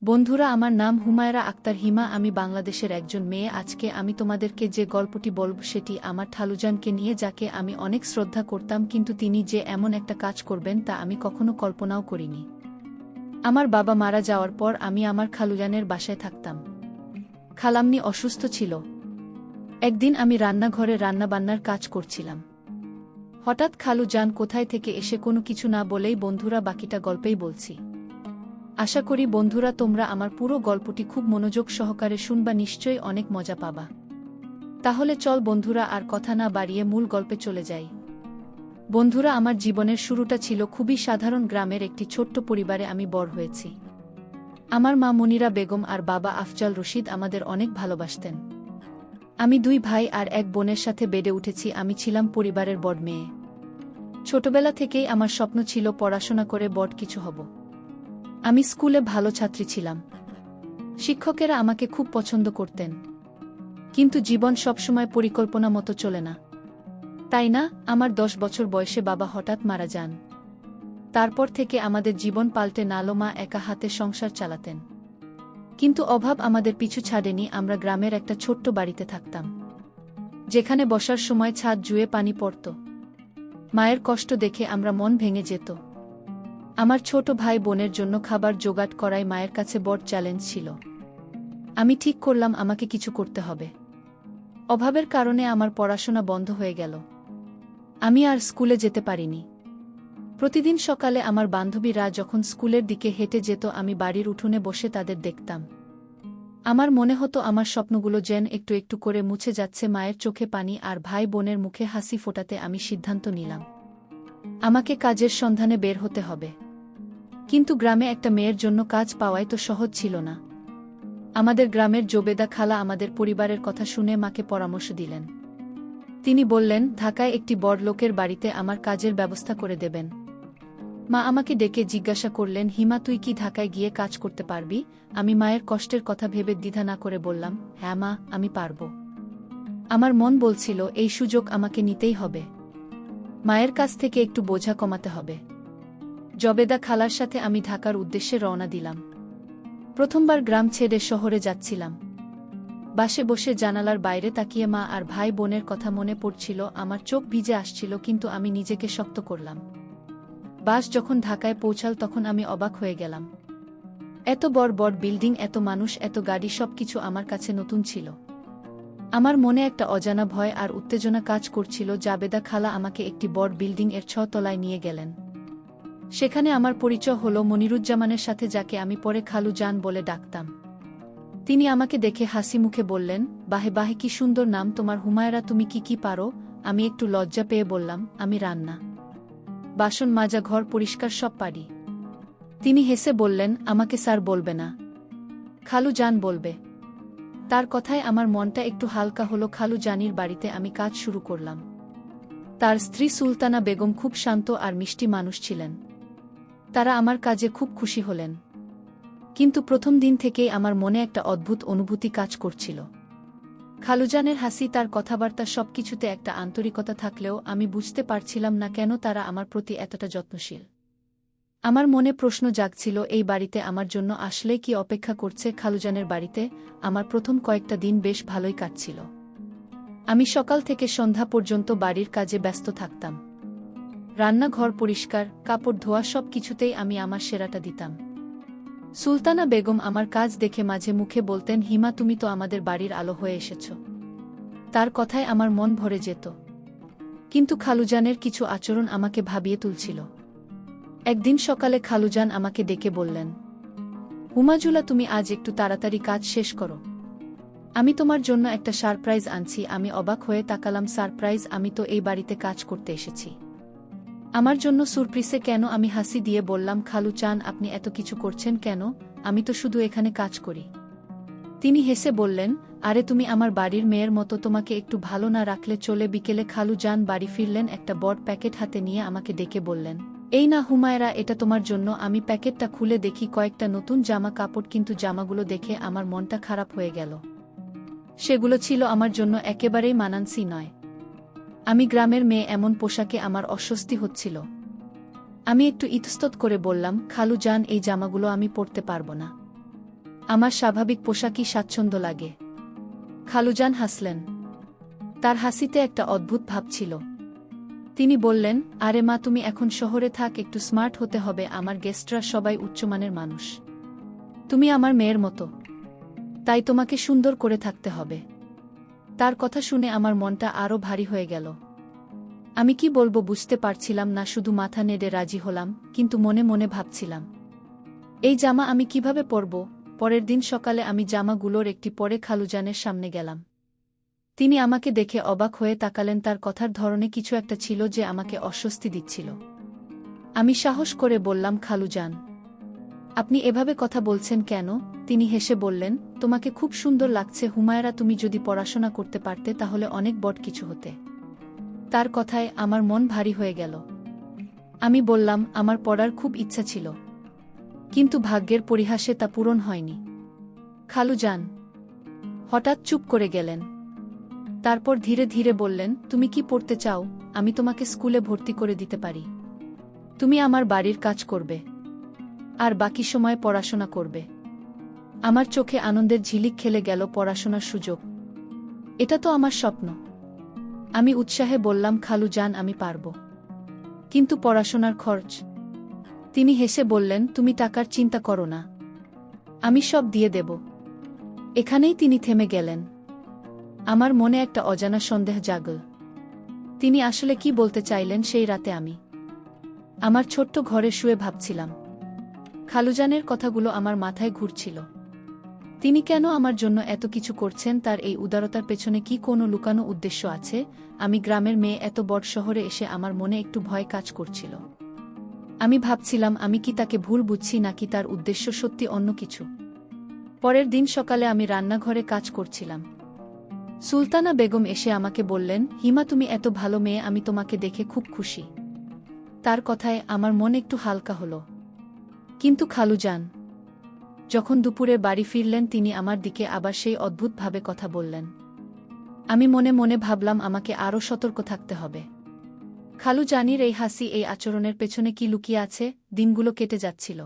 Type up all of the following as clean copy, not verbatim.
বন্ধুরা, আমার নাম হুমায়রা আক্তার হিমা। আমি বাংলাদেশের একজন মেয়ে। আজকে আমি তোমাদেরকে যে গল্পটি বলব সেটি আমার খালুজানকে নিয়ে, যাকে আমি অনেক শ্রদ্ধা করতাম, কিন্তু তিনি যে এমন একটা কাজ করবেন তা আমি কখনো কল্পনাও করিনি। আমার বাবা মারা যাওয়ার পর আমি আমার খালুজানের বাসায় থাকতাম। খালাম্নি অসুস্থ ছিল। একদিন আমি রান্নাঘরে রান্নাবান্নার কাজ করছিলাম। হঠাৎ খালুজান কোথায় থেকে এসে কোনো কিছু না বলেই, বন্ধুরা বাকিটা গল্পেই বলছি। আশা করি বন্ধুরা তোমরা আমার পুরো গল্পটি খুব মনোযোগ সহকারে শুনবা, নিশ্চয়ই অনেক মজা পাবা। তাহলে চল বন্ধুরা, আর কথা না বাড়িয়ে মূল গল্পে চলে যাই। বন্ধুরা, আমার জীবনের শুরুটা ছিল খুবই সাধারণ। গ্রামের একটি ছোট্ট পরিবারে আমি বড় হয়েছি। আমার মা মনিরা বেগম আর বাবা আফজাল রশিদ আমাদের অনেক ভালোবাসতেন। আমি দুই ভাই আর এক বোনের সাথে বেড়ে উঠেছি। আমি ছিলাম পরিবারের বড় মেয়ে। ছোটবেলা থেকেই আমার স্বপ্ন ছিল পড়াশোনা করে বড় কিছু হব। আমি স্কুলে ভালো ছাত্রী ছিলাম। শিক্ষকেরা আমাকে খুব পছন্দ করতেন। কিন্তু জীবন সবসময় পরিকল্পনা মতো চলে না, তাই না? আমার 10 বছর বয়সে বাবা হঠাৎ মারা যান। তারপর থেকে আমাদের জীবন পাল্টে গেল। মা একা হাতে সংসার চালাতেন, কিন্তু অভাব আমাদের পিছু ছাড়েনি। আমরা গ্রামের একটা ছোট্ট বাড়িতে থাকতাম, যেখানে বসার সময় ছাদ জুয়ে পানি পড়ত। মায়ের কষ্ট দেখে আমরা মন ভেঙে যেত। আমার ছোট ভাই বোনের জন্য খাবার জোগাড় করাই মায়ের কাছে বড় চ্যালেঞ্জ ছিল। আমি ঠিক করলাম আমাকে কিছু করতে হবে। অভাবের কারণে আমার পড়াশোনা বন্ধ হয়ে গেল। আমি আর স্কুলে যেতে পারিনি। প্রতিদিন সকালে আমার বান্ধবীরা যখন স্কুলের দিকে হেঁটে যেত, আমি বাড়ির উঠোনে বসে তাদের দেখতাম। আমার মনে হতো আমার স্বপ্নগুলো যেন একটু একটু করে মুছে যাচ্ছে। মায়ের চোখে পানি আর ভাই বোনের মুখে হাসি ফোটাতে আমি সিদ্ধান্ত নিলাম, আমাকে কাজের সন্ধানে বের হতে হবে। কিন্তু গ্রামে একটা মেয়ের জন্য কাজ পাওয়াই তো সহজ ছিল না। আমাদের গ্রামের জোবেদা খালা আমাদের পরিবারের কথা শুনে মাকে পরামর্শ দিলেন। তিনি বললেন, ঢাকায় একটি বড় লোকের বাড়িতে আমার কাজের ব্যবস্থা করে দেবেন। মা আমাকে ডেকে জিজ্ঞাসা করলেন, হিমা, তুই কি ঢাকায় গিয়ে কাজ করতে পারবি? আমি মায়ের কষ্টের কথা ভেবে দ্বিধা না করে বললাম, হ্যাঁ মা, আমি পারব। আমার মন বলছিল এই সুযোগ আমাকে নিতেই হবে। মায়ের কাছ থেকে একটু বোঝা কমাতে হবে। জবেদা খালার সাথে আমি ঢাকার উদ্দেশ্যে রওনা দিলাম। প্রথমবার গ্রাম ছেড়ে শহরে যাচ্ছিলাম। বাসে বসে জানালার বাইরে তাকিয়ে মা আর ভাই বোনের কথা মনে পড়ছিল। আমার চোখ ভিজে আসছিল, কিন্তু আমি নিজেকে শক্ত করলাম। বাস যখন ঢাকায় পৌঁছাল তখন আমি অবাক হয়ে গেলাম। এত বড় বড় বিল্ডিং, এত মানুষ, এত গাড়ি, সবকিছু আমার কাছে নতুন ছিল। আমার মনে একটা অজানা ভয় আর উত্তেজনা কাজ করছিল। জাবেদা খালা আমাকে একটি বড় বিল্ডিং এর 6 তলায় নিয়ে গেলেন। সেখানে আমার পরিচয় হলো মনিরুজ্জামানের সাথে, যাকে আমি পরে খালু জান বলে ডাকতাম। তিনি আমাকে দেখে হাসি মুখে বললেন, বাহে বাহে, কি সুন্দর নাম তোমার হুমায়রা, তুমি কি কি পারো? আমি একটু লজ্জা পেয়ে বললাম, আমি রান্না, বাসন মাজা, ঘর পরিষ্কার সব পারি। তিনি হেসে বললেন, আমাকে স্যার বলবে না, খালু জান বলবে। তার কথায় আমার মনটা একটু হালকা হলো। খালু জানির বাড়িতে আমি কাজ শুরু করলাম। তার স্ত্রী সুলতানা বেগম খুব শান্ত আর মিষ্টি মানুষ ছিলেন। তারা আমার কাজে খুব খুশি হলেন। কিন্তু প্রথম দিন থেকেই আমার মনে একটা অদ্ভুত অনুভূতি কাজ করছিল। খালুজানের হাসি, তার কথাবার্তা, সবকিছুতে একটা আন্তরিকতা থাকলেও আমি বুঝতে পারছিলাম না কেন তারা আমার প্রতি এতটা যত্নশীল। আমার মনে প্রশ্ন জাগছিল, এই বাড়িতে আমার জন্য আসলে কি অপেক্ষা করছে? খালুজানের বাড়িতে আমার প্রথম কয়েকটা দিন বেশ ভালোই কাটছিল। আমি সকাল থেকে সন্ধ্যা পর্যন্ত বাড়ির কাজে ব্যস্ত থাকতাম। রান্নাঘর পরিষ্কার, কাপড় ধোয়া, সব কিছুতেই আমি আমার সেরাটা দিতাম। সুলতানা বেগম আমার কাজ দেখে মাঝে মুখে বলতেন, হিমা, তুমি তো আমাদের বাড়ির আলো হয়ে এসেছ। তার কথায় আমার মন ভরে যেত। কিন্তু খালুজানের কিছু আচরণ আমাকে ভাবিয়ে তুলছিল। একদিন সকালে খালুজান আমাকে ডেকে বললেন, হুমাজুলা, তুমি আজ একটু তাড়াতাড়ি কাজ শেষ করো। আমি তোমার জন্য একটা সারপ্রাইজ আনছি। আমি অবাক হয়ে তাকালাম। সারপ্রাইজ? আমি তো এই বাড়িতে কাজ করতে এসেছি। আমার জন্য সুরপ্রিসে কেন? আমি হাসি দিয়ে বললাম, খালু চান, আপনি এত কিছু করছেন কেন? আমি তো শুধু এখানে কাজ করি। তিনি হেসে বললেন, আরে তুমি আমার বাড়ির মেয়ের মতো, তোমাকে একটু ভালো না রাখলে চলে? বিকেলে খালু জান বাড়ি ফিরলেন। একটা বড় প্যাকেট হাতে নিয়ে আমাকে ডেকে বললেন, এই না হুমায়রা, এটা তোমার জন্য। আমি প্যাকেটটা খুলে দেখি কয়েকটা নতুন জামা কাপড়, কিন্তু জামাগুলো দেখে আমার মনটা খারাপ হয়ে গেল। সেগুলো ছিল আমার জন্য একেবারেই মানানসই নয়। আমি গ্রামের মেয়ে, এমন পোশাকে আমার অস্বস্তি হচ্ছিল। আমি একটু ইতস্তত করে বললাম, খালু জান, এই জামাগুলো আমি পরতে পারব না। আমার স্বাভাবিক পোশাকই স্বাচ্ছন্দ্য লাগে। খালুজান হাসলেন। তার হাসিতে একটা অদ্ভুত ভাব ছিল। তিনি বললেন, আরে মা, তুমি এখন শহরে থাক, একটু স্মার্ট হতে হবে, আমার গেস্টরা সবাই উচ্চমানের মানুষ। তুমি আমার মেয়ের মতো, তাই তোমাকে সুন্দর করে থাকতে হবে। তার কথা শুনে আমার মনটা আরও ভারী হয়ে গেল। আমি কি বলবো বুঝতে পারছিলাম না, শুধু মাথা নেড়ে রাজি হলাম, কিন্তু মনে মনে ভাবছিলাম, এই জামা আমি কিভাবে পরব। পরের দিন সকালে আমি জামাগুলোর একটি পরে খালুজানের সামনে গেলাম। তিনি আমাকে দেখে অবাক হয়ে তাকালেন, তার কথার ধরনে কিছু একটা ছিল যে আমাকে অস্বস্তি দিচ্ছিল। আমি সাহস করে বললাম, খালুজান, আপনি এভাবে কথা বলছেন কেন? তিনি হেসে বললেন, তোমাকে খুব সুন্দর লাগছে হুমায়রা, তুমি যদি পড়াশোনা করতে পারতে তাহলে অনেক বড় কিছু হতে। তার কথায় আমার মন ভারী হয়ে গেল। আমি বললাম, আমার পড়ার খুব ইচ্ছা ছিল, কিন্তু ভাগ্যের পরিহাসে তা পূরণ হয়নি। খালুজান হঠাৎ চুপ করে গেলেন। তারপর ধীরে ধীরে বললেন, তুমি কি পড়তে চাও? আমি তোমাকে স্কুলে ভর্তি করে দিতে পারি। তুমি আমার বাড়ির কাজ করবে, আর বাকি সময় পড়াশোনা করবে। আমার চোখে আনন্দের ঝিলিক খেলে গেল। পড়াশোনার সুযোগ, এটা তো আমার স্বপ্ন। আমি উৎসাহে বললাম, খালুজান, আমি পারব, কিন্তু পড়াশোনার খরচ। তিনি হেসে বললেন, তুমি টাকার চিন্তা করো না, আমি সব দিয়ে দেব। এখানেই তিনি থেমে গেলেন। আমার মনে একটা অজানা সন্দেহ জাগল। তিনি আসলে কি বলতে চাইলেন? সেই রাতে আমি আমার ছোট্ট ঘরে শুয়ে ভাবছিলাম। খালুজানের কথাগুলো আমার মাথায় ঘুরছিল। তিনি কেন আমার জন্য এত কিছু করছেন? তার এই উদারতার পেছনে কি কোনো লুকানো উদ্দেশ্য আছে? আমি গ্রামের মেয়ে, এত বড় শহরে এসে আমার মনে একটু ভয় কাজ করছিল। আমি ভাবছিলাম, আমি কি তাকে ভুল বুঝছি, নাকি তার উদ্দেশ্য সত্যি অন্য কিছু। পরের দিন সকালে আমি রান্নাঘরে কাজ করছিলাম। সুলতানা বেগম এসে আমাকে বললেন, হিমা, তুমি এত ভালো মেয়ে, আমি তোমাকে দেখে খুব খুশি। তার কথায় আমার মন একটু হালকা হলো। কিন্তু খালুজান যখন দুপুরে বাড়ি ফিরলেন, তিনি আমার দিকে আবার সেই অদ্ভুতভাবে কথা বললেন। আমি মনে মনে ভাবলাম, আমাকে আরও সতর্ক থাকতে হবে। খালুজানির এই হাসি, এই আচরণের পেছনে কি লুকিয়ে আছে? দিনগুলো কেটে যাচ্ছিল,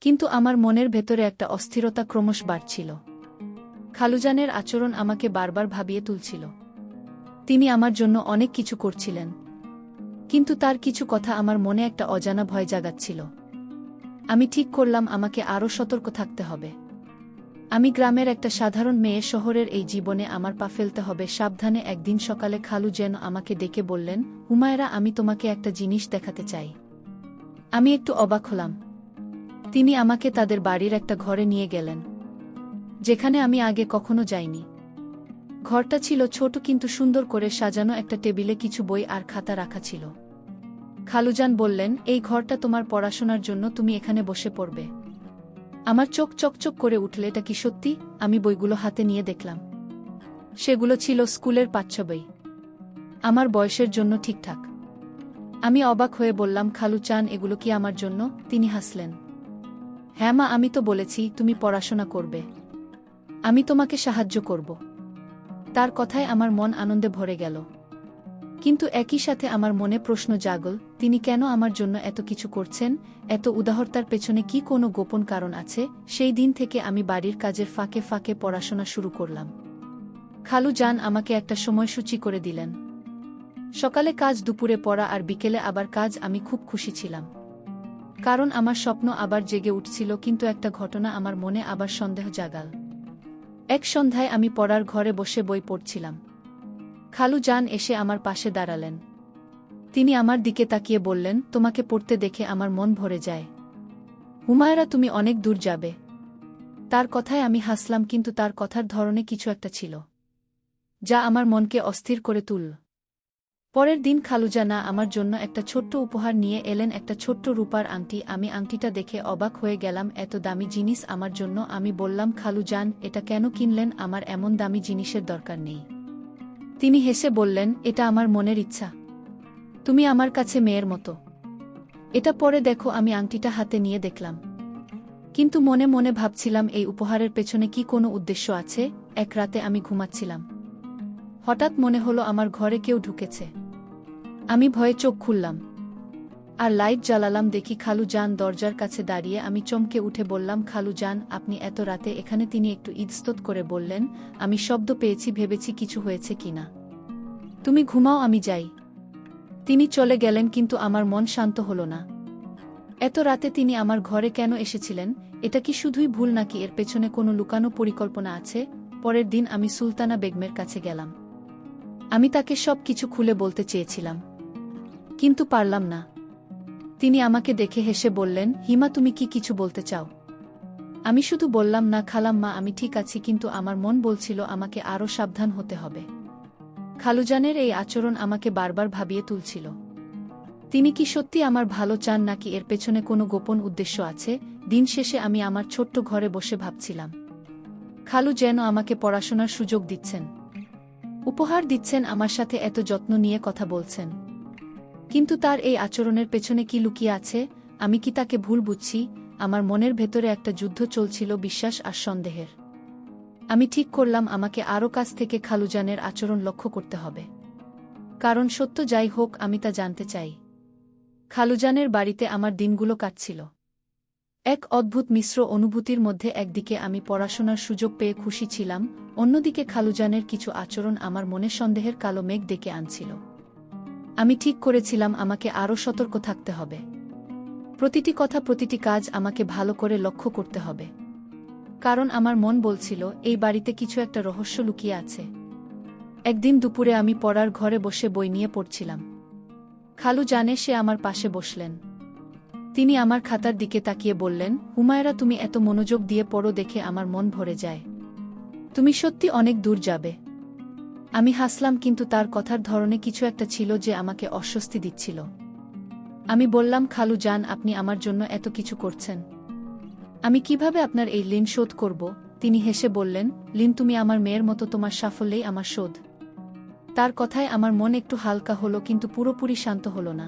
কিন্তু আমার মনের ভেতরে একটা অস্থিরতা ক্রমশ বাড়ছিল। খালুজানের আচরণ আমাকে বারবার ভাবিয়ে তুলছিল। তিনি আমার জন্য অনেক কিছু করছিলেন, কিন্তু তার কিছু কথা আমার মনে একটা অজানা ভয় জাগাচ্ছিল। আমি ঠিক করলাম, আমাকে আরও সতর্ক থাকতে হবে। আমি গ্রামের একটা সাধারণ মেয়ে, শহরের এই জীবনে আমার পা ফেলতে হবে সাবধানে। একদিন সকালে খালু যেন আমাকে ডেকে বললেন, হুমায়রা, আমি তোমাকে একটা জিনিস দেখাতে চাই। আমি একটু অবাক হলাম। তিনি আমাকে তাদের বাড়ির একটা ঘরে নিয়ে গেলেন, যেখানে আমি আগে কখনো যাইনি। ঘরটা ছিল ছোট, কিন্তু সুন্দর করে সাজানো। একটা টেবিলে কিছু বই আর খাতা রাখা ছিল। খালুজান বললেন, এই ঘরটা তোমার পড়াশোনার জন্য, তুমি এখানে বসে পড়বে। আমার চোখ চকচক করে উঠল। এটা কি সত্যি? আমি বইগুলো হাতে নিয়ে দেখলাম। সেগুলো ছিল স্কুলের পাঠ্য বই, আমার বয়সের জন্য ঠিকঠাক। আমি অবাক হয়ে বললাম, খালু চান, এগুলো কি আমার জন্য? তিনি হাসলেন। হ্যাঁ মা, আমি তো বলেছি তুমি পড়াশোনা করবে, আমি তোমাকে সাহায্য করব। তার কথায় আমার মন আনন্দে ভরে গেল, কিন্তু একই সাথে আমার মনে প্রশ্ন জাগল, তিনি কেন আমার জন্য এত কিছু করছেন? এত উদারতার পেছনে কি কোনো গোপন কারণ আছে? সেই দিন থেকে আমি বাড়ির কাজের ফাঁকে ফাঁকে পড়াশোনা শুরু করলাম। খালু জান আমাকে একটা সময়সূচি করে দিলেন। সকালে কাজ, দুপুরে পড়া, আর বিকেলে আবার কাজ। আমি খুব খুশি ছিলাম, কারণ আমার স্বপ্ন আবার জেগে উঠছিল। কিন্তু একটা ঘটনা আমার মনে আবার সন্দেহ জাগাল। এক সন্ধ্যায় আমি পড়ার ঘরে বসে বই পড়ছিলাম। খালু জান এসে আমার পাশে দাঁড়ালেন। তিনি আমার দিকে তাকিয়ে বললেন, তোমাকে পড়তে দেখে আমার মন ভরে যায়। হুমায়রা, তুমি অনেক দূর যাবে। তার কথায় আমি হাসলাম, কিন্তু তার কথার ধরনে কিছু একটা ছিল যা আমার মনকে অস্থির করে তুলল। পরের দিন খালুজানা আমার জন্য একটা ছোট্ট উপহার নিয়ে এলেন, একটা ছোট্ট রূপার আংটি। আমি আংটিটা দেখে অবাক হয়ে গেলাম, এত দামি জিনিস আমার জন্য। আমি বললাম, খালুজান, এটা কেন কিনলেন? আমার এমন দামি জিনিসের দরকার নেই। তিনি হেসে বললেন, এটা আমার মনের ইচ্ছা। তুমি আমার কাছে মেয়ের মতো। এটা পরে দেখো। আমি আংটিটা হাতে নিয়ে দেখলাম, কিন্তু মনে মনে ভাবছিলাম, এই উপহারের পেছনে কি কোনো উদ্দেশ্য আছে? এক রাতে আমি ঘুমাচ্ছিলাম, হঠাৎ মনে হলো আমার ঘরে কেউ ঢুকেছে। আমি ভয়ে চোখ খুললাম। আর লাইট জ্বালালাম, দেখি খালু জান দরজার কাছে দাঁড়িয়ে। আমি চমকে উঠে বললাম, খালু জান, আপনি এত রাতে এখানে? তিনি একটু ইতস্তত করে বললেন, আমি শব্দ পেয়েছি, ভেবেছি কিছু হয়েছে কিনা। তুমি ঘুমাও, আমি যাই। তিনি চলে গেলেন, কিন্তু আমার মন শান্ত হল না। এত রাতে তিনি আমার ঘরে কেন এসেছিলেন? এটা কি শুধুই ভুল, নাকি এর পেছনে কোনো লুকানো পরিকল্পনা আছে? পরের দিন আমি সুলতানা বেগমের কাছে গেলাম। আমি তাকে সব কিছু খুলে বলতে চেয়েছিলাম, কিন্তু পারলাম না। তিনি আমাকে দেখে হেসে বললেন, হিমা, তুমি কি কিছু বলতে চাও? আমি শুধু বললাম, না খালাম্মা, আমি ঠিক আছি, কিন্তু আমার মন বলছিল আমাকে আরও সাবধান হতে হবে। খালুজানের এই আচরণ আমাকে বারবার ভাবিয়ে তুলছিল। তিনি কি সত্যি আমার ভালো চান, নাকি এর পেছনে কোনো গোপন উদ্দেশ্য আছে? দিন শেষে আমি আমার ছোট্ট ঘরে বসে ভাবছিলাম, খালু যেন আমাকে পড়াশোনার সুযোগ দিচ্ছেন, উপহার দিচ্ছেন, আমার সাথে এত যত্ন নিয়ে কথা বলছেন। কিন্তু তার এই আচরণের পেছনে কি লুকিয়ে আছে? আমি কি তাকে ভুল বুঝছি? আমার মনের ভেতরে একটা যুদ্ধ চলছিল, বিশ্বাস আর সন্দেহের। আমি ঠিক করলাম, আমাকে আরও কাছ থেকে খালুজানের আচরণ লক্ষ্য করতে হবে। কারণ সত্য যাই হোক, আমি তা জানতে চাই। খালুজানের বাড়িতে আমার দিনগুলো কাটছিল এক অদ্ভুত মিশ্র অনুভূতির মধ্যে। একদিকে আমি পড়াশোনার সুযোগ পেয়ে খুশি ছিলাম, অন্যদিকে খালুজানের কিছু আচরণ আমার মনে সন্দেহের কালো মেঘ ডেকে আনছিল। আমি ঠিক করেছিলাম, আমাকে আরও সতর্ক থাকতে হবে। প্রতিটি কথা, প্রতিটি কাজ আমাকে ভালো করে লক্ষ্য করতে হবে। কারণ আমার মন বলছিল, এই বাড়িতে কিছু একটা রহস্য লুকিয়ে আছে। একদিন দুপুরে আমি পড়ার ঘরে বসে বই নিয়ে পড়ছিলাম। খালু জানে সে আমার পাশে বসলেন। তিনি আমার খাতার দিকে তাকিয়ে বললেন, হুমায়রা, তুমি এত মনোযোগ দিয়ে পড়ো দেখে আমার মন ভরে যায়। তুমি সত্যি অনেক দূর যাবে। আমি হাসলাম, কিন্তু তার কথার ধরনে কিছু একটা ছিল যে আমাকে অস্বস্তি দিচ্ছিল। আমি বললাম, খালু জান, আপনি আমার জন্য এত কিছু করছেন, আমি কিভাবে আপনার এই ঋণ শোধ করব? তিনি হেসে বললেন, ঋণ? তুমি আমার মেয়ের মতো, তোমার সাফল্যেই আমার শোধ। তার কথায় আমার মন একটু হালকা হলো, কিন্তু পুরোপুরি শান্ত হল না।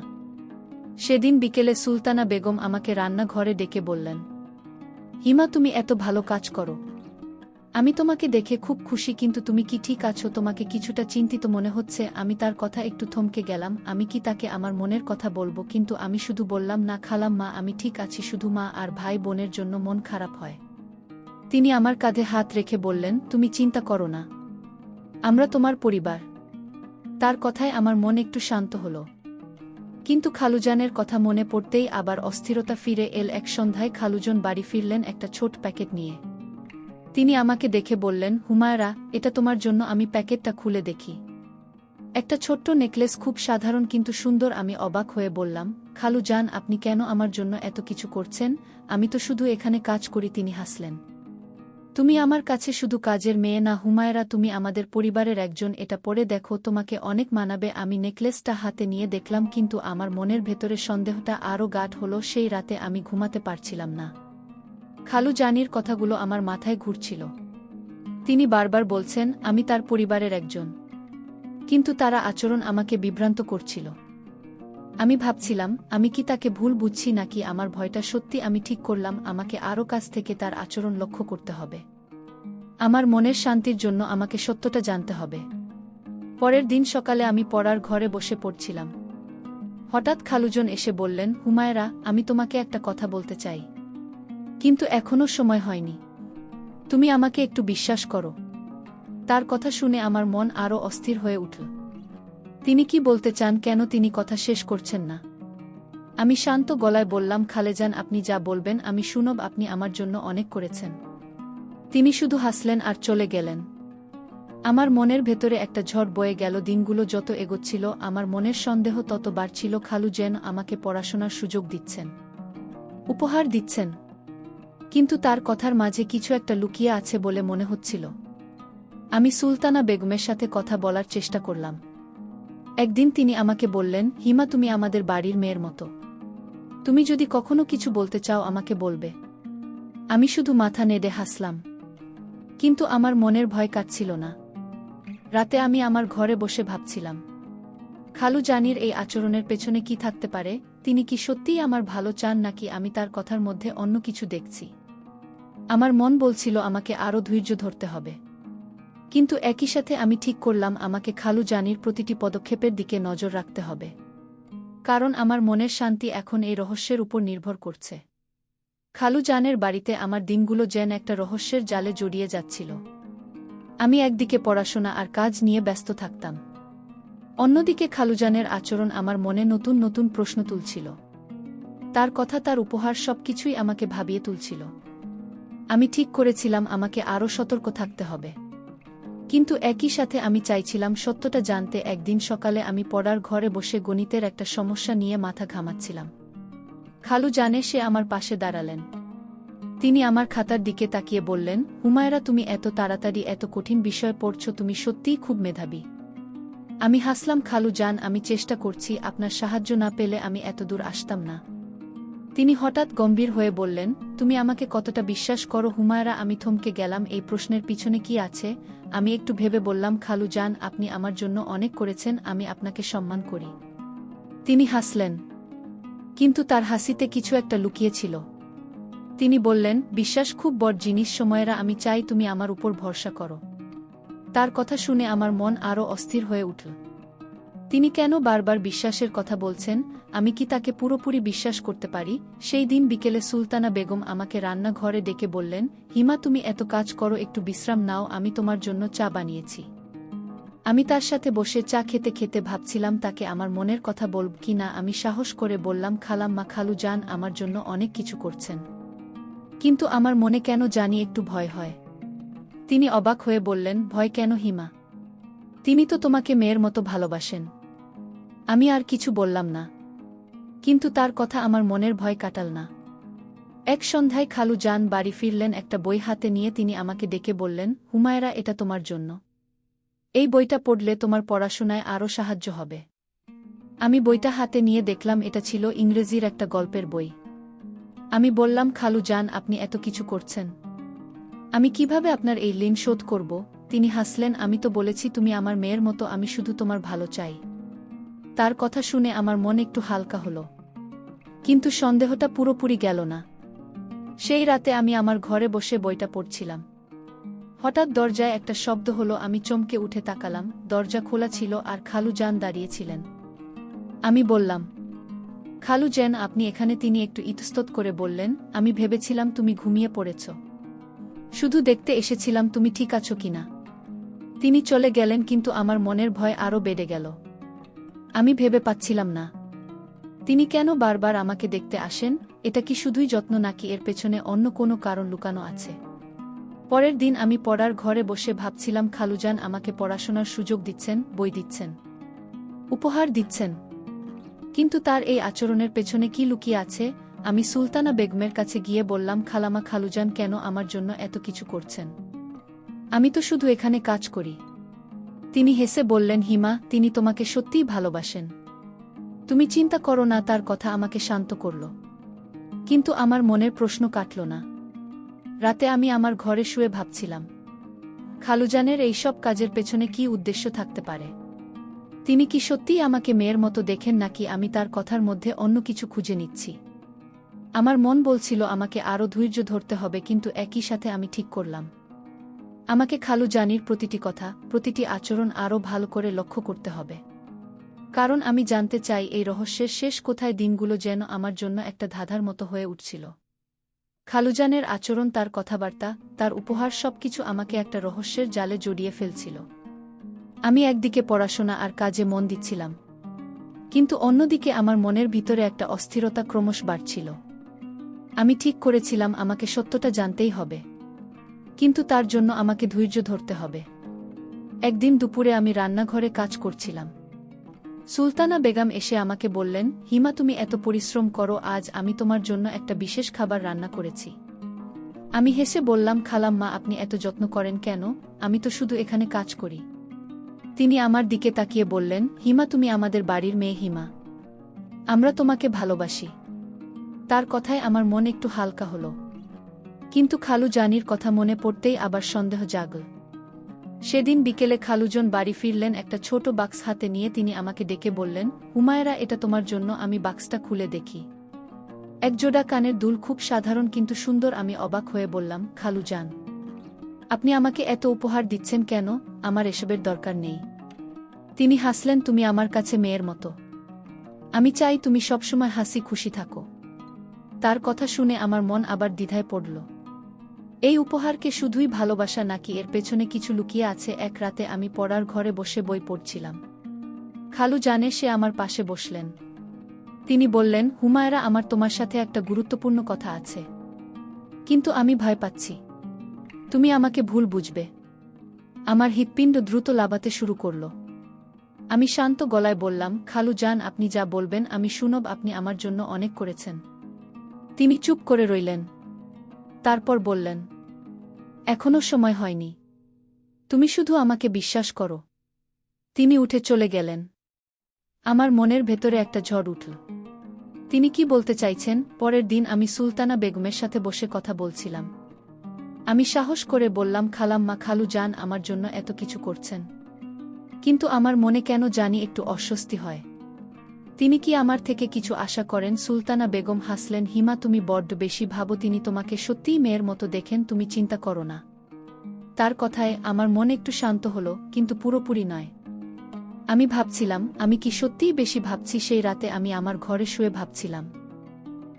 সেদিন বিকেলে সুলতানা বেগম আমাকে রান্নাঘরে ডেকে বললেন, হিমা, তুমি এত ভালো কাজ করো, আমি তোমাকে দেখে খুব খুশি, কিন্তু তুমি কি ঠিক আছো? তোমাকে কিছুটা চিন্তিত মনে হচ্ছে। আমি তার কথা একটু থমকে গেলাম। আমি কি তাকে আমার মনের কথা বলবো? কিন্তু আমি শুধু বললাম, না খালাম্মা, আমি ঠিক আছি, শুধু মা আর ভাই বোনের জন্য মন খারাপ হয়। তিনি আমার কাঁধে হাত রেখে বললেন, তুমি চিন্তা করো না, আমরা তোমার পরিবার। তার কথায় আমার মন একটু শান্ত হলো। কিন্তু খালুজানের কথা মনে পড়তেই আবার অস্থিরতা ফিরে এল। এক সন্ধ্যায় খালুজন বাড়ি ফিরলেন একটা ছোট প্যাকেট নিয়ে। তিনি আমাকে দেখে বললেন, হুমায়রা, এটা তোমার জন্য। আমি প্যাকেটটা খুলে দেখি, একটা ছোট্ট নেকলেস, খুব সাধারণ কিন্তু সুন্দর। আমি অবাক হয়ে বললাম, খালু জান, আপনি কেন আমার জন্য এত কিছু করছেন? আমি তো শুধু এখানে কাজ করি। তিনি হাসলেন, তুমি আমার কাছে শুধু কাজের মেয়ে না হুমায়রা, তুমি আমাদের পরিবারের একজন। এটা পরে দেখো, তোমাকে অনেক মানাবে। আমি নেকলেসটা হাতে নিয়ে দেখলাম, কিন্তু আমার মনের ভেতরে সন্দেহটা আরও গাঢ় হলো। সেই রাতে আমি ঘুমাতে পারছিলাম না। খালু জানির কথাগুলো আমার মাথায় ঘুরছিল। তিনি বারবার বলছেন, আমি তার পরিবারের একজন, কিন্তু তারা আচরণ আমাকে বিভ্রান্ত করছিল। আমি ভাবছিলাম, আমি কি তাকে ভুল বুঝছি, নাকি আমার ভয়টা সত্যি? আমি ঠিক করলাম, আমাকে আরও কাছ থেকে তার আচরণ লক্ষ্য করতে হবে। আমার মনের শান্তির জন্য আমাকে সত্যটা জানতে হবে। পরের দিন সকালে আমি পড়ার ঘরে বসে পড়ছিলাম। হঠাৎ খালুজন এসে বললেন, হুমায়রা, আমি তোমাকে একটা কথা বলতে চাই, কিন্তু এখনও সময় হয়নি। তুমি আমাকে একটু বিশ্বাস করো। তার কথা শুনে আমার মন আরও অস্থির হয়ে উঠল। তিনি কি বলতে চান? কেন তিনি কথা শেষ করছেন না? আমি শান্ত গলায় বললাম, খালেজান, আপনি যা বলবেন আমি শুনব। আপনি আমার জন্য অনেক করেছেন। তিনি শুধু হাসলেন আর চলে গেলেন। আমার মনের ভেতরে একটা ঝড় বয়ে গেল। দিনগুলো যত এগোচ্ছিল, আমার মনের সন্দেহ তত বাড়ছিল। খালু যেন আমাকে পড়াশোনার সুযোগ দিচ্ছেন, উপহার দিচ্ছেন, কিন্তু তার কথার মাঝে কিছু একটা লুকিয়ে আছে বলে মনে হচ্ছিল। আমি সুলতানা বেগমের সাথে কথা বলার চেষ্টা করলাম। একদিন তিনি আমাকে বললেন, হিমা, তুমি আমাদের বাড়ির মেয়ের মতো, তুমি যদি কখনো কিছু বলতে চাও আমাকে বলবে। আমি শুধু মাথা নেড়ে হাসলাম, কিন্তু আমার মনের ভয় কাটছিল না। রাতে আমি আমার ঘরে বসে ভাবছিলাম, খালু জানির এই আচরণের পেছনে কি থাকতে পারে? তিনি কি সত্যিই আমার ভালো চান, নাকি আমি তার কথার মধ্যে অন্য কিছু দেখছি? আমার মন বলছিল আমাকে আরও ধৈর্য ধরতে হবে, কিন্তু একই সাথে আমি ঠিক করলাম আমাকে খালু জানির প্রতিটি পদক্ষেপের দিকে নজর রাখতে হবে। কারণ আমার মনের শান্তি এখন এই রহস্যের উপর নির্ভর করছে। খালুজানের বাড়িতে আমার দিনগুলো যেন একটা রহস্যের জালে জড়িয়ে যাচ্ছিল। আমি একদিকে পড়াশোনা আর কাজ নিয়ে ব্যস্ত থাকতাম, অন্যদিকে খালুজানের আচরণ আমার মনে নতুন নতুন প্রশ্ন তুলছিল। তার কথা, তার উপহার সবকিছুই আমাকে ভাবিয়ে তুলছিল। আমি ঠিক করেছিলাম আমাকে আরও সতর্ক থাকতে হবে, কিন্তু একই সাথে আমি চাইছিলাম সত্যটা জানতে। একদিন সকালে আমি পড়ার ঘরে বসে গণিতের একটা সমস্যা নিয়ে মাথা ঘামাচ্ছিলাম। খালুজানে সে আমার পাশে দাঁড়ালেন। তিনি আমার খাতার দিকে তাকিয়ে বললেন, হুমায়রা, তুমি এত তাড়াতাড়ি এত কঠিন বিষয় পড়ছ, তুমি সত্যিই খুব মেধাবী। আমি হাসলাম। খালুজান, আমি চেষ্টা করছি, আপনার সাহায্য না পেলে আমি এতদূর আসতাম না। তিনি হঠাৎ গম্ভীর হয়ে বললেন, তুমি আমাকে কতটা বিশ্বাস করো হুমায়রা? আমি থমকে গেলাম। এই প্রশ্নের পিছনে কি আছে? আমি একটু ভেবে বললাম, খালুজান, আপনি আমার জন্য অনেক করেছেন, আমি আপনাকে সম্মান করি। তিনি হাসলেন, কিন্তু তার হাসিতে কিছু একটা লুকিয়ে ছিল। তিনি বললেন, বিশ্বাস খুব বড় জিনিস সময়েরা, আমি চাই তুমি আমার উপর ভরসা করো। তার কথা শুনে আমার মন আরও অস্থির হয়ে উঠল। তিনি কেন বারবার বিশ্বাসের কথা বলছেন? আমি কি তাকে পুরোপুরি বিশ্বাস করতে পারি? সেই দিন বিকেলে সুলতানা বেগম আমাকে রান্নাঘরে ডেকে বললেন, হিমা, তুমি এত কাজ করো, একটু বিশ্রাম নাও, আমি তোমার জন্য চা বানিয়েছি। আমি তার সাথে বসে চা খেতে খেতে ভাবছিলাম তাকে আমার মনের কথা বলব কি না। আমি সাহস করে বললাম, খালাম্মা, খালুজান আমার জন্য অনেক কিছু করছেন, কিন্তু আমার মনে কেন জানি একটু ভয় হয়। তিনি অবাক হয়ে বললেন, ভয় কেন হিমা? তিনি তো তোমাকে মেয়ের মতো ভালোবাসেন। আমি আর কিছু বললাম না, কিন্তু তার কথা আমার মনের ভয় কাটাল না। এক সন্ধ্যায় খালুজান বাড়ি ফিরলেন একটা বই হাতে নিয়ে। তিনি আমাকে ডেকে বললেন, হুমায়রা, এটা তোমার জন্য। এই বইটা পড়লে তোমার পড়াশোনায় আরও সাহায্য হবে। আমি বইটা হাতে নিয়ে দেখলাম এটা ছিল ইংরেজির একটা গল্পের বই। আমি বললাম, খালুজান, আপনি এত কিছু করছেন, আমি কিভাবে আপনার এই ঋণ শোধ করব? তিনি হাসলেন, আমি তো বলেছি তুমি আমার মেয়ের মতো, আমি শুধু তোমার ভালো চাই। তার কথা শুনে আমার মন একটু হালকা হলো, কিন্তু সন্দেহটা পুরোপুরি গেল না। সেই রাতে আমি আমার ঘরে বসে বইটা পড়ছিলাম। হঠাৎ দরজায় একটা শব্দ হলো। আমি চমকে উঠে তাকালাম। দরজা খোলা ছিল আর খালুজান দাঁড়িয়েছিলেন। আমি বললাম, খালুজান, আপনি এখানে? তিনি একটু ইতস্তত করে বললেন, আমি ভেবেছিলাম তুমি ঘুমিয়ে পড়েছ, শুধু দেখতে এসেছিলাম তুমি ঠিক আছো কিনা। তিনি চলে গেলেন, কিন্তু আমার মনের ভয় আরও বেড়ে গেল। আমি ভেবে পাচ্ছিলাম না তিনি কেন বারবার আমাকে দেখতে আসেন। এটা কি শুধুই যত্ন, নাকি এর পেছনে অন্য কোনো কারণ লুকানো আছে? পরের দিন আমি পড়ার ঘরে বসে ভাবছিলাম, খালুজান আমাকে পড়াশোনার সুযোগ দিচ্ছেন, বই দিচ্ছেন, উপহার দিচ্ছেন, কিন্তু তার এই আচরণের পেছনে কি লুকিয়ে আছে? আমি সুলতানা বেগমের কাছে গিয়ে বললাম, খালামা, খালুজান কেন আমার জন্য এত কিছু করছেন? আমি তো শুধু এখানে কাজ করি। তিনি হেসে বললেন, হিমা, তিনি তোমাকে সত্যিই ভালোবাসেন, তুমি চিন্তা করো না। তার কথা আমাকে শান্ত করল, কিন্তু আমার মনের প্রশ্ন কাটল না। রাতে আমি আমার ঘরে শুয়ে ভাবছিলাম, খালুজানের এইসব কাজের পেছনে কি উদ্দেশ্য থাকতে পারে? তিনি কি সত্যিই আমাকে মেয়ের মতো দেখেন, নাকি আমি তার কথার মধ্যে অন্য কিছু খুঁজে নিচ্ছি? আমার মন বলছিল আমাকে আরও ধৈর্য ধরতে হবে, কিন্তু একই সাথে আমি ঠিক করলাম আমাকে খালুজানির প্রতিটি কথা, প্রতিটি আচরণ আরও ভালো করে লক্ষ্য করতে হবে। কারণ আমি জানতে চাই এই রহস্যের শেষ কোথায়। দিনগুলো যেন আমার জন্য একটা ধাঁধার মতো হয়ে উঠছিল। খালুজানের আচরণ, তার কথাবার্তা, তার উপহার, সবকিছু আমাকে একটা রহস্যের জালে জড়িয়ে ফেলছিল। আমি একদিকে পড়াশোনা আর কাজে মন দিচ্ছিলাম, কিন্তু অন্যদিকে আমার মনের ভিতরে একটা অস্থিরতা ক্রমশ বাড়ছিল। আমি ঠিক করেছিলাম আমাকে সত্যটা জানতেই হবে, কিন্তু তার জন্য আমাকে ধৈর্য ধরতে হবে। একদিন দুপুরে আমি রান্নাঘরে কাজ করছিলাম। সুলতানা বেগম এসে আমাকে বললেন, হিমা, তুমি এত পরিশ্রম করো, আজ আমি তোমার জন্য একটা বিশেষ খাবার রান্না করেছি। আমি হেসে বললাম, খালাম্মা, আপনি এত যত্ন করেন কেন? আমি তো শুধু এখানে কাজ করি। তিনি আমার দিকে তাকিয়ে বললেন, হিমা, তুমি আমাদের বাড়ির মেয়ে হিমা, আমরা তোমাকে ভালোবাসি। তার কথায় আমার মন একটু হালকা হলো, কিন্তু খালুজানির কথা মনে পড়তেই আবার সন্দেহ জাগল। সেদিন বিকেলে খালুজন বাড়ি ফিরলেন একটা ছোট বাক্স হাতে নিয়ে। তিনি আমাকে ডেকে বললেন, হুমায়রা, এটা তোমার জন্য। আমি বাক্সটা খুলে দেখি, এক জোড়া কানের দুল, খুব সাধারণ কিন্তু সুন্দর। আমি অবাক হয়ে বললাম, খালুজান, আপনি আমাকে এত উপহার দিচ্ছেন কেন? আমার এসবের দরকার নেই। তিনি হাসলেন, তুমি আমার কাছে মেয়ের মতো। আমি চাই তুমি সবসময় হাসি খুশি থাকো। তার কথা শুনে আমার মন আবার দ্বিধায় পড়ল। এই উপহারকে শুধুই ভালোবাসা নাকি এর পেছনে কিছু লুকিয়ে আছে? এক রাতে আমি পড়ার ঘরে বসে বই পড়ছিলাম। খালু জানে সে আমার পাশে বসলেন। তিনি বললেন, হুমায়রা, আমার তোমার সাথে একটা গুরুত্বপূর্ণ কথা আছে। কিন্তু আমি ভয় পাচ্ছি তুমি আমাকে ভুল বুঝবে। আমার হৃৎপিণ্ড দ্রুত লাফাতে শুরু করল। আমি শান্ত গলায় বললাম, খালু জান, আপনি যা বলবেন আমি শুনব। আপনি আমার জন্য অনেক করেছেন। তিনি চুপ করে রইলেন। তারপর বললেন, এখনো সময় হয়নি। তুমি শুধু আমাকে বিশ্বাস করো। তিনি উঠে চলে গেলেন। আমার মনের ভেতরে একটা ঝড় উঠল। তিনি কি বলতে চাইছেন? পরের দিন আমি সুলতানা বেগমের সাথে বসে কথা বলছিলাম। আমি সাহস করে বললাম, খালাম্মা, খালু জান আমার জন্য এত কিছু করছেন, কিন্তু আমার মনে কেন জানি একটু অস্বস্তি হয়। তিনি কি আমার থেকে কিছু আশা করেন? সুলতানা বেগম হাসলেন। হিমা, তুমি বড্ড বেশি ভাবো। তিনি তোমাকে সত্যিই মেয়ের মতো দেখেন, তুমি চিন্তা করো না। তার কথায় আমার মন একটু শান্ত হলো, কিন্তু পুরোপুরি নয়। আমি ভাবছিলাম, আমি কি সত্যিই বেশি ভাবছি? সেই রাতে আমি আমার ঘরে শুয়ে ভাবছিলাম।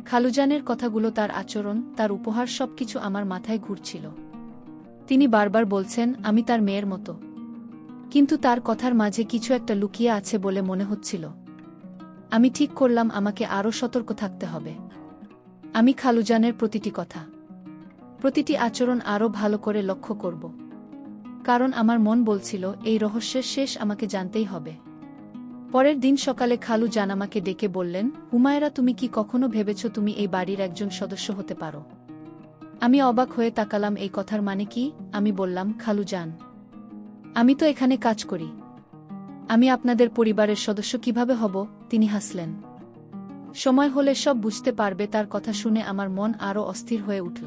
খালুজানের কথাগুলো, তার আচরণ, তার উপহার, সবকিছু আমার মাথায় ঘুরছিল। তিনি বারবার বলছেন আমি তার মেয়ের মতো, কিন্তু তার কথার মাঝে কিছু একটা লুকিয়ে আছে বলে মনে হচ্ছিল। আমি ঠিক করলাম আমাকে আরও সতর্ক থাকতে হবে। আমি খালুজানের প্রতিটি কথা, প্রতিটি আচরণ আরও ভালো করে লক্ষ্য করব। কারণ আমার মন বলছিল এই রহস্যের শেষ আমাকে জানতেই হবে। পরের দিন সকালে খালু জান আমাকে ডেকে বললেন, হুমায়রা, তুমি কি কখনো ভেবেছ তুমি এই বাড়ির একজন সদস্য হতে পারো? আমি অবাক হয়ে তাকালাম। এই কথার মানে কি? আমি বললাম, খালু জান, আমি তো এখানে কাজ করি। আমি আপনাদের পরিবারের সদস্য কিভাবে হব? তিনি হাসলেন। সময় হলে সব বুঝতে পারবে। তার কথা শুনে আমার মন আরও অস্থির হয়ে উঠল।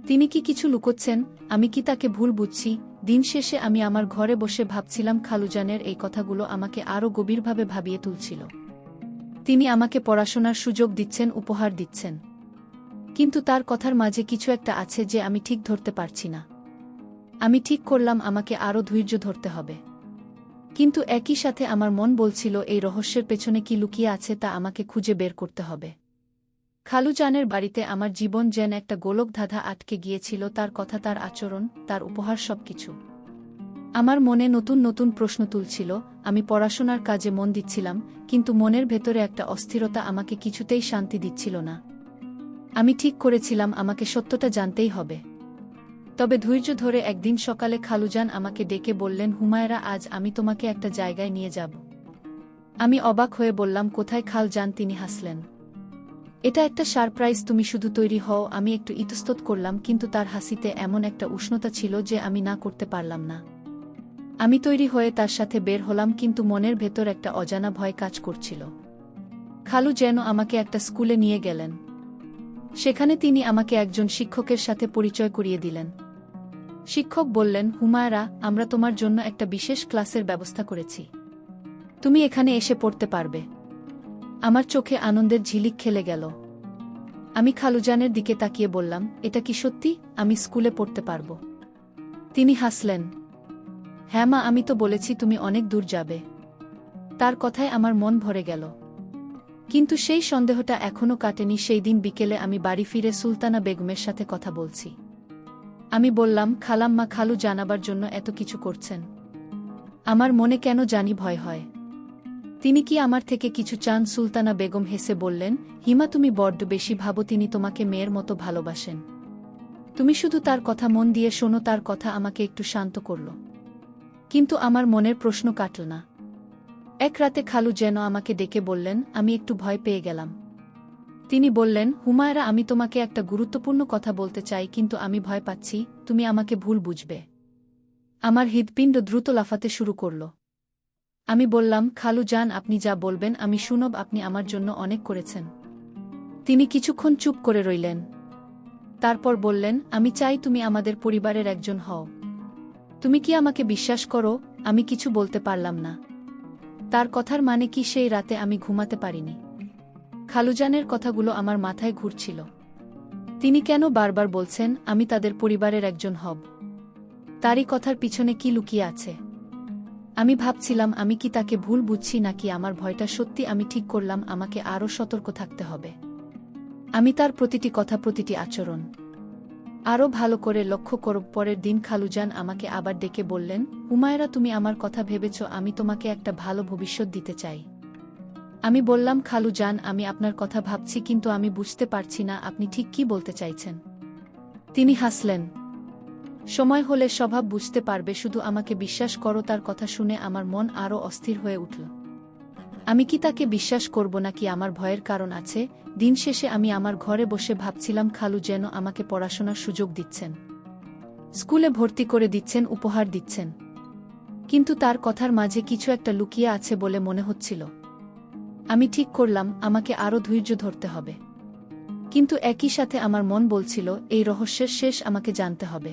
তিনি কি কিছু লুকোচ্ছেন? আমি কি তাকে ভুল বুঝছি? দিন শেষে আমি আমার ঘরে বসে ভাবছিলাম, খালুজানের এই কথাগুলো আমাকে আরও গভীরভাবে ভাবিয়ে তুলছিল। তিনি আমাকে পড়াশোনার সুযোগ দিচ্ছেন, উপহার দিচ্ছেন, কিন্তু তার কথার মাঝে কিছু একটা আছে যে আমি ঠিক ধরতে পারছি না। আমি ঠিক করলাম আমাকে আরও ধৈর্য ধরতে হবে। কিন্তু একই সাথে আমার মন বলছিল এই রহস্যের পেছনে কি লুকিয়ে আছে তা আমাকে খুঁজে বের করতে হবে। খালুজানের বাড়িতে আমার জীবন যেন একটা গোলকধাঁধা আটকে গিয়েছিল। তার কথা, তার আচরণ, তার উপহার, সবকিছু আমার মনে নতুন নতুন প্রশ্ন তুলছিল। আমি পড়াশোনার কাজে মন দিচ্ছিলাম, কিন্তু মনের ভেতরে একটা অস্থিরতা আমাকে কিছুতেই শান্তি দিচ্ছিল না। আমি ঠিক করেছিলাম আমাকে সত্যটা জানতেই হবে। তবে ধৈর্য ধরে একদিন সকালে খালুজান আমাকে ডেকে বললেন, হুমায়রা, আজ আমি তোমাকে একটা জায়গায় নিয়ে যাব। আমি অবাক হয়ে বললাম, কোথায় খালজান? তিনি হাসলেন। এটা একটা সারপ্রাইজ, তুমি শুধু তৈরি হও। আমি একটু ইতস্তত করলাম, কিন্তু তার হাসিতে এমন একটা উষ্ণতা ছিল যে আমি না করতে পারলাম না। আমি তৈরি হয়ে তার সাথে বের হলাম, কিন্তু মনের ভেতর একটা অজানা ভয় কাজ করছিল। খালু যেন আমাকে একটা স্কুলে নিয়ে গেলেন। সেখানে তিনি আমাকে একজন শিক্ষকের সাথে পরিচয় করিয়ে দিলেন। শিক্ষক বললেন, হুমায়রা, আমরা তোমার জন্য একটা বিশেষ ক্লাসের ব্যবস্থা করেছি। তুমি এখানে এসে পড়তে পারবে। আমার চোখে আনন্দের ঝিলিক খেলে গেল। আমি খালুজানের দিকে তাকিয়ে বললাম, এটা কি সত্যি? আমি স্কুলে পড়তে পারব? তিনি হাসলেন। হ্যাঁ মা, আমি তো বলেছি তুমি অনেক দূর যাবে। তার কথায় আমার মন ভরে গেল। কিন্তু সেই সন্দেহটা এখনও কাটেনি। সেই দিন বিকেলে আমি বাড়ি ফিরে সুলতানা বেগমের সাথে কথা বলছি। আমি বললাম, খালাম্মা, খালু জানাবার জন্য এত কিছু করছেন, আমার মনে কেন জানি ভয় হয়। তিনি কি আমার থেকে কিছু চান? সুলতানা বেগম হেসে বললেন, হিমা, তুমি বড্ড বেশি ভাবো। তিনি তোমাকে মেয়ের মতো ভালোবাসেন। তুমি শুধু তার কথা মন দিয়ে শোনো। তার কথা আমাকে একটু শান্ত করল, কিন্তু আমার মনের প্রশ্ন কাটল না। এক রাতে খালু যেন আমাকে ডেকে বললেন, আমি একটু ভয় পেয়ে গেলাম। তিনি বললেন, হুমায়রা, আমি তোমাকে একটা গুরুত্বপূর্ণ কথা বলতে চাই, কিন্তু আমি ভয় পাচ্ছি তুমি আমাকে ভুল বুঝবে। আমার হৃৎপিণ্ড দ্রুত লাফাতে শুরু করল। আমি বললাম, খালু জান, আপনি যা বলবেন আমি শুনব। আপনি আমার জন্য অনেক করেছেন। তিনি কিছুক্ষণ চুপ করে রইলেন। তারপর বললেন, আমি চাই তুমি আমাদের পরিবারের একজন হও। তুমি কি আমাকে বিশ্বাস করো? আমি কিছু বলতে পারলাম না। তার কথার মানে কি? সেই রাতে আমি ঘুমাতে পারিনি। খালুজানের কথাগুলো আমার মাথায় ঘুরছিল। তিনি কেন বারবার বলছেন আমি তাদের পরিবারের একজন হব? তারই কথার পিছনে কি লুকিয়ে আছে? আমি ভাবছিলাম আমি কি তাকে ভুল বুঝছি নাকি আমার ভয়টা সত্যি। আমি ঠিক করলাম আমাকে আরও সতর্ক থাকতে হবে। আমি তার প্রতিটি কথা, প্রতিটি আচরণ আরও ভালো করে লক্ষ্য করব। পরের দিন খালুজান আমাকে আবার ডেকে বললেন, হুমায়রা, তুমি আমার কথা ভেবেছ? আমি তোমাকে একটা ভালো ভবিষ্যৎ দিতে চাই। আমি বললাম, খালুজান, আমি আপনার কথা ভাবছি, কিন্তু আমি বুঝতে পারছি না আপনি ঠিক কি বলতে চাইছেন। তিনি হাসলেন। সময় হলে স্বভাব বুঝতে পারবে, শুধু আমাকে বিশ্বাস করো। তার কথা শুনে আমার মন আরও অস্থির হয়ে উঠল। আমি কি তাকে বিশ্বাস করব নাকি আমার ভয়ের কারণ আছে? দিন শেষে আমি আমার ঘরে বসে ভাবছিলাম, খালু যেন আমাকে পড়াশোনার সুযোগ দিচ্ছেন, স্কুলে ভর্তি করে দিচ্ছেন, উপহার দিচ্ছেন, কিন্তু তার কথার মাঝে কিছু একটা লুকিয়ে আছে বলে মনে হচ্ছিল। আমি ঠিক করলাম আমাকে আরও ধৈর্য ধরতে হবে, কিন্তু একই সাথে আমার মন বলছিল এই রহস্যের শেষ আমাকে জানতে হবে।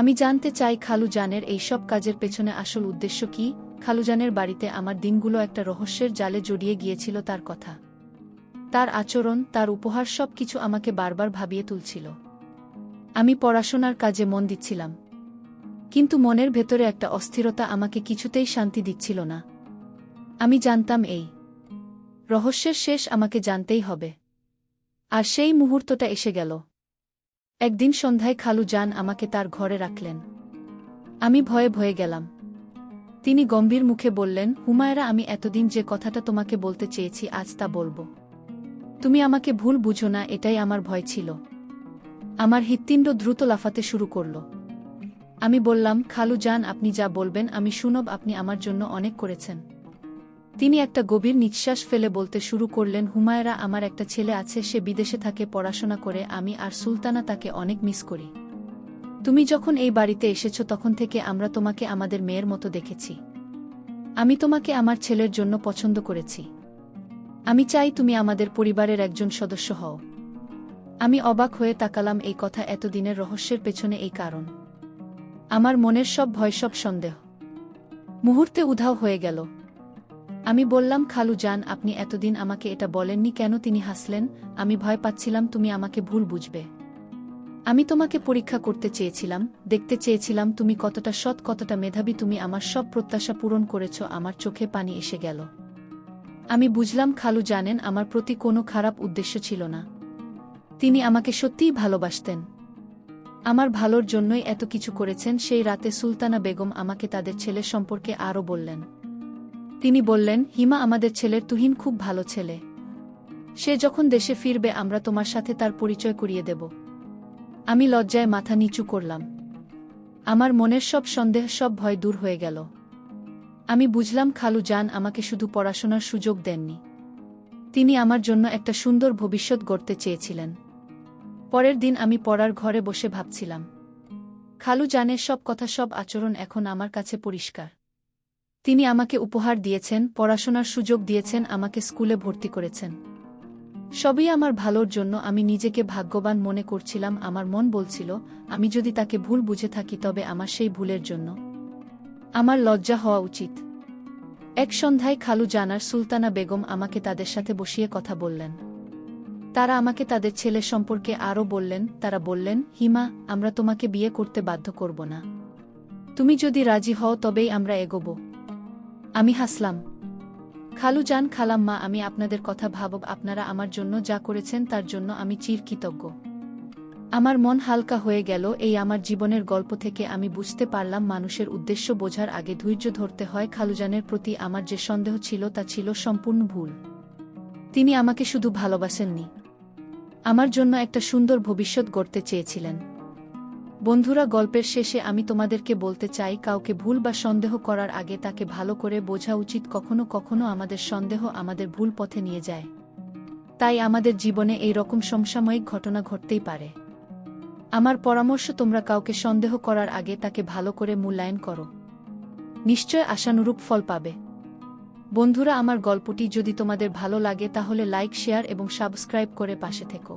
আমি জানতে চাই খালুজানের এই সব কাজের পেছনে আসল উদ্দেশ্য কি। খালুজানের বাড়িতে আমার দিনগুলো একটা রহস্যের জালে জড়িয়ে গিয়েছিল। তার কথা, তার আচরণ, তার উপহার, সব কিছু আমাকে বারবার ভাবিয়ে তুলছিল। আমি পড়াশোনার কাজে মন দিচ্ছিলাম, কিন্তু মনের ভেতরে একটা অস্থিরতা আমাকে কিছুতেই শান্তি দিচ্ছিল না। আমি জানতাম এই রহস্যের শেষ আমাকে জানতেই হবে। আর সেই মুহূর্তটা এসে গেল। একদিন সন্ধ্যায় খালুজান আমাকে তার ঘরে রাখলেন। আমি ভয়ে ভয়ে গেলাম। তিনি গম্ভীর মুখে বললেন, হুমায়রা, আমি এতদিন যে কথাটা তোমাকে বলতে চেয়েছি আজ তা বলবো। তুমি আমাকে ভুল বুঝো না, এটাই আমার ভয় ছিল। আমার হৃৎপিণ্ড দ্রুত লাফাতে শুরু করল। আমি বললাম, খালুজান, আপনি যা বলবেন আমি শুনব। আপনি আমার জন্য অনেক করেছেন। তিনি একটা গভীর নিঃশ্বাস ফেলে বলতে শুরু করলেন, হুমায়রা, আমার একটা ছেলে আছে, সে বিদেশে থাকে, পড়াশোনা করে। আমি আর সুলতানা তাকে অনেক মিস করি। তুমি যখন এই বাড়িতে এসেছ তখন থেকে আমরা তোমাকে আমাদের মেয়ের মতো দেখেছি। আমি তোমাকে আমার ছেলের জন্য পছন্দ করেছি। আমি চাই তুমি আমাদের পরিবারের একজন সদস্য হও। আমি অবাক হয়ে তাকালাম। এই কথা, এতদিনের রহস্যের পেছনে এই কারণ। আমার মনের সব ভয়, সব সন্দেহ মুহূর্তে উধাও হয়ে গেল। আমি বললাম, খালুজান, আপনি এতদিন আমাকে এটা বলেননি কেন? তিনি হাসলেন। আমি ভয় পাচ্ছিলাম তুমি আমাকে ভুল বুঝবে। আমি তোমাকে পরীক্ষা করতে চেয়েছিলাম, দেখতে চেয়েছিলাম তুমি কতটা সৎ, কতটা মেধাবী। তুমি আমার সব প্রত্যাশা পূরণ করেছ। আমার চোখে পানি এসে গেল। আমি বুঝলাম খালু জানেন আমার প্রতি কোনো খারাপ উদ্দেশ্য ছিল না। তিনি আমাকে সত্যিই ভালোবাসতেন। আমার ভালোর জন্যই এত কিছু করেছেন। সেই রাতে সুলতানা বেগম আমাকে তাদের ছেলে সম্পর্কে আরও বললেন। তিনি বললেন, হিমা, আমাদের ছেলের তুহিন খুব ভালো ছেলে। সে যখন দেশে ফিরবে আমরা তোমার সাথে তার পরিচয় করিয়ে দেব। আমি লজ্জায় মাথা নিচু করলাম। আমার মনের সব সন্দেহ, সব ভয় দূর হয়ে গেল। আমি বুঝলাম খালুজান আমাকে শুধু পড়াশোনার সুযোগ দেননি, তিনি আমার জন্য একটা সুন্দর ভবিষ্যৎ গড়তে চেয়েছিলেন। পরের দিন আমি পড়ার ঘরে বসে ভাবছিলাম। খালুজানের সব কথা, সব আচরণ এখন আমার কাছে পরিষ্কার। তিনি আমাকে উপহার দিয়েছেন, পড়াশোনার সুযোগ দিয়েছেন, আমাকে স্কুলে ভর্তি করেছেন। সবই আমার ভালোর জন্য। আমি নিজেকে ভাগ্যবান মনে করছিলাম। আমার মন বলছিল, আমি যদি তাকে ভুল বুঝে থাকি তবে আমার সেই ভুলের জন্য আমার লজ্জা হওয়া উচিত। এক সন্ধ্যায় খালুজান আর সুলতানা বেগম আমাকে তাদের সাথে বসিয়ে কথা বললেন। তারা আমাকে তাদের ছেলে সম্পর্কে আরও বললেন। তারা বললেন, হিমা, আমরা তোমাকে বিয়ে করতে বাধ্য করব না। তুমি যদি রাজি হও তবেই আমরা এগোব। আমি হাসলাম। খালুজান, খালাম্মা, আমি আপনাদের কথা ভাবব। আপনারা আমার জন্য যা করেছেন তার জন্য আমি চিরকৃতজ্ঞ। আমার মন হালকা হয়ে গেল। এই আমার জীবনের গল্প থেকে আমি বুঝতে পারলাম মানুষের উদ্দেশ্য বোঝার আগে ধৈর্য ধরতে হয়। খালুজানের প্রতি আমার যে সন্দেহ ছিল তা ছিল সম্পূর্ণ ভুল। তিনি আমাকে শুধু ভালোবাসেননি, আমার জন্য একটা সুন্দর ভবিষ্যৎ গড়তে চেয়েছিলেন। বন্ধুরা, গল্পের শেষে আমি তোমাদেরকে বলতে চাই, কাউকে ভুল বা সন্দেহ করার আগে তাকে ভালো করে বোঝা উচিত। কখনো কখনো আমাদের সন্দেহ আমাদের ভুল পথে নিয়ে যায়। তাই আমাদের জীবনে এই রকম সমসাময়িক ঘটনা ঘটতেই পারে। আমার পরামর্শ, তোমরা কাউকে সন্দেহ করার আগে তাকে ভালো করে মূল্যায়ন করো। নিশ্চয় আশানুরূপ ফল পাবে। বন্ধুরা, আমার গল্পটি যদি তোমাদের ভালো লাগে তাহলে লাইক, শেয়ার এবং সাবস্ক্রাইব করে পাশে থেকো।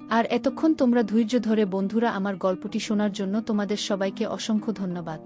আর এতক্ষণ তোমরা ধৈর্য ধরে বন্ধুরা আমার গল্পটি শোনার জন্য তোমাদের সবাইকে অসংখ্য ধন্যবাদ।